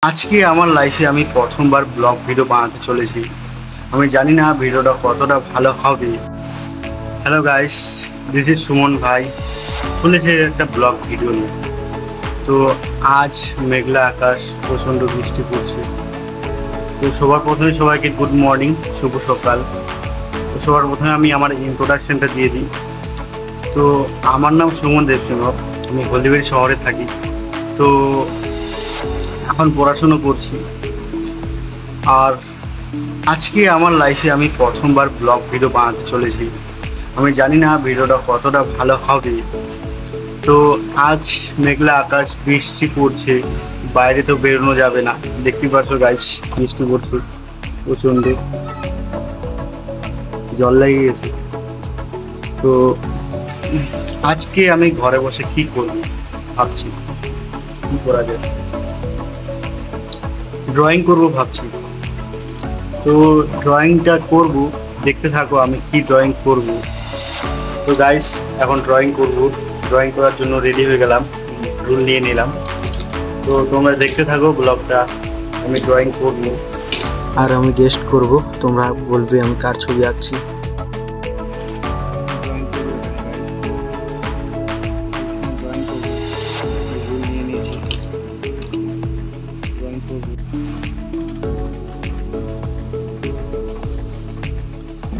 আজকে আমার লাইফে আমি প্রথমবার ব্লগ ভিডিও বানাতে চলেছি। আমি জানি না ভিডিওটা কতটা ভালো হবে। Hello guys, this is Suman ভাই, চলেছে একটা ব্লগ ভিডিও নিয়ে। তো আজ মেঘলা আকাশ, প্রচণ্ড বৃষ্টি পড়ছে। তো সবার প্রথমে সবাইকে গুড মর্নিং, শুভ সকাল। তো সবার প্রথমে আমি আমার ইন্ট্রোডাকশনটা দিয়ে দিই। তো আমার নাম সুমন দেবসিংহ, আমি হলদিবাড়ি শহরে থাকি। তো এখন পড়াশুনো করছি। আর আজকে আমার লাইফে আমি প্রথমবার ব্লগ ভিডিও বানাতে চলেছি। আমি জানি না ভিডিওটা কতটা ভালো হবে। তো আজ মেঘলা আকাশ, বৃষ্টি পড়ছে, বাইরে তো বেরোনো যাবে না। দেখতে পাচ্ছ গাইস, বৃষ্টি পড়ছে প্রচণ্ড, জল লেগে গেছে। তো আজকে আমি ঘরে বসে কি করব ভাবছি, কি করা যায়। ড্রয়িং করব ভাবছি। তো ড্রয়িংটা করব, দেখতে থাকো আমি কি ড্রয়িং করব। তো গাইস, এখন ড্রয়িং করব। ড্রয়িং করার জন্য রেডি হয়ে গেলাম, রুল নিয়ে নিলাম। তো তোমরা দেখতে থাকো ব্লগটা, আমি ড্রয়িং করব আর আমি গেস্ট করব। তোমরা বলবে আমি কার ছবি আঁকছি।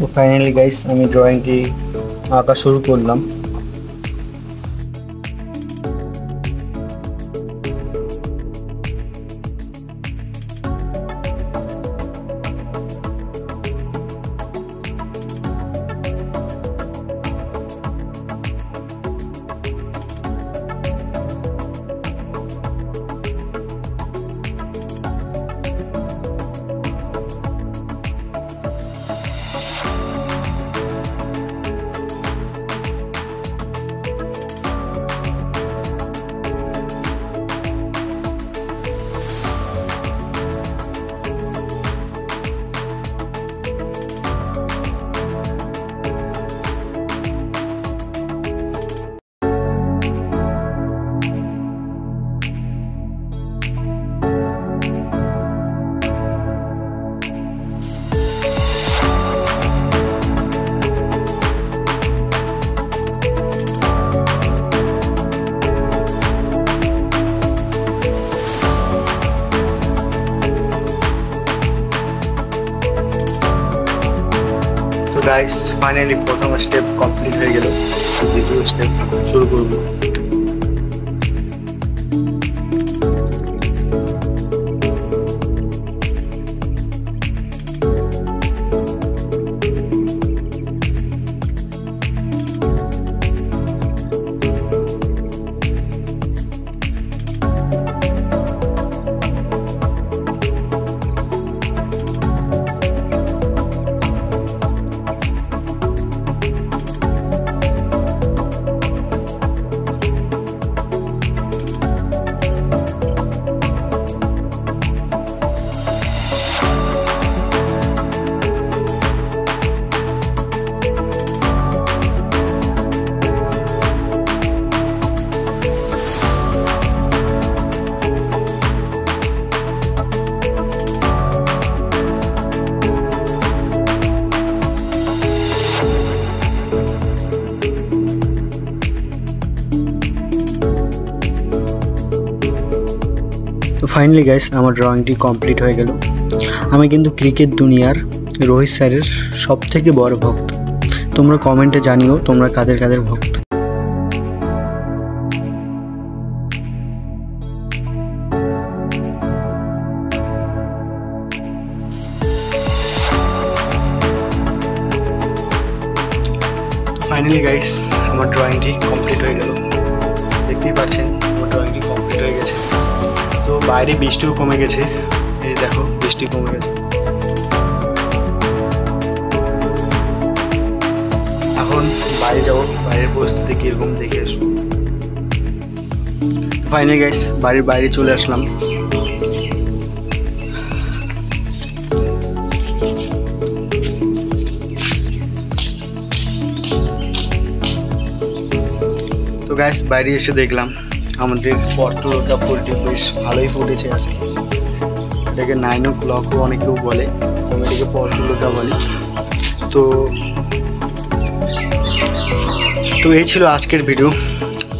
তো ফাইনালি গাইস, আমি ড্রয়িংটি আঁকা শুরু করলাম। তো গাইস, ফাইনালি প্রথম স্টেপ কমপ্লিট হয়ে গেল। দ্বিতীয় স্টেপ শুরু করব। তো ফাইনালি গাইস, আমার ড্রয়িংটি কমপ্লিট হয়ে গেল। আমি কিন্তু ক্রিকেট দুনিয়ার রোহিত স্যারের সবথেকে বড় ভক্ত। তোমরা কমেন্টে জানিও তোমরা কাদের কাদের ভক্ত। ফাইনালি গাইস, আমার ড্রয়িংটি কমপ্লিট হয়ে গেল। দেখতেই পাচ্ছেন আমার ড্রয়িংটি কমপ্লিট হয়ে গেছে। তো বাইরে বৃষ্টিও কমে গেছে, এই দেখো বৃষ্টি কমে গেছে। এখন বাইরে যাবো, বাইরের পরিস্থিতি কীরকম দেখে আসবো। ফাইনালি গাইস, বাড়ির বাইরে চলে আসলাম। তো গাইস, বাইরে এসে দেখলাম আমাদের পটলটা ফুলটি বেশ ভালোই ফুটেছে আজকে। এটাকে 9 o'clockও অনেকেও বলে, আমি এটাকে পটলতা বলি। তো এই ছিল আজকের ভিডিও।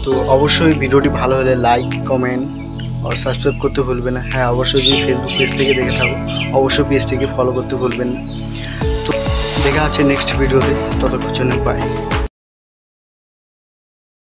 তো অবশ্যই ভিডিওটি ভালো হলে লাইক, কমেন্ট আর সাবস্ক্রাইব করতে ভুলবেন না। হ্যাঁ, অবশ্যই যদি ফেসবুক পেজ থেকে দেখে থাকো অবশ্যই পেজটিকে ফলো করতে ভুলবেন না। তো দেখা হচ্ছে নেক্সট ভিডিওতে, ততক্ষণ জন্য বাই।